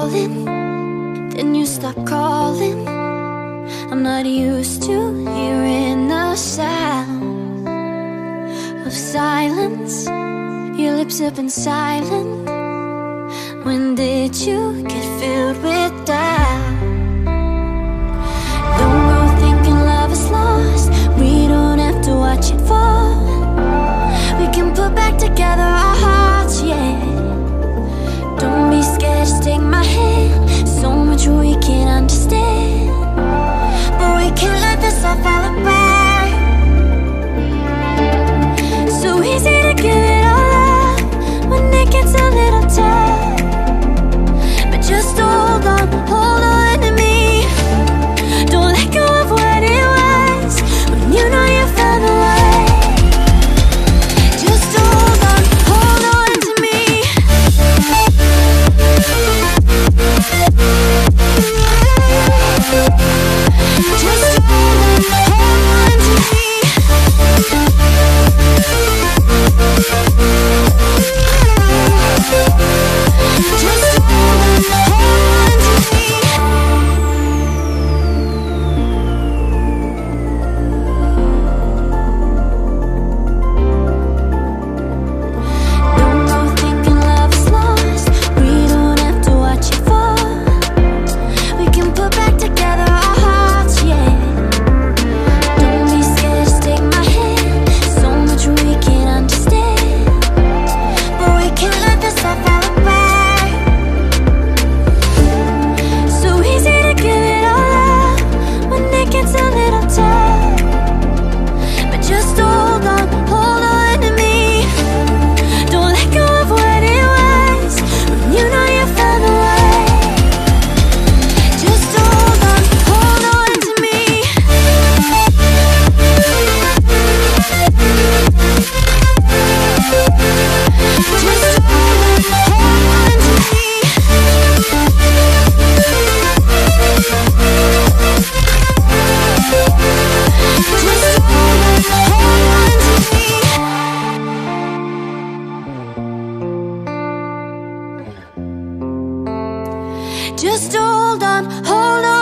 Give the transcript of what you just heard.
falling, then you stop calling. I'm not used to hearing the sound of silence. Your lips have been silent. When did you get filled with doubt? Don't go thinking love is lost. We don't have to watch it fall. We can put back together our hearts, yeah. Don't be scared, just take my hand. So much we can't understand, but we can't let this all fall apart. So easy to give it all up when it gets a little tough. But just hold on to me. Don't let go of what it was when you know you found the way. Just hold on to me. Just hold on to me. Just hold on to me. Don't go thinking love is lost. We don't have to watch it fall. We can put back together our hearts, yeah. Don't be scared, just take my hand. So much we can't understand, but we can't let this all fall apart. So easy to give it all up when it gets a little tough. But just hold on to me. Don't let go of what it was when you know you found the way. Just hold on to me. Just hold on to me. Just hold on to me. Just hold on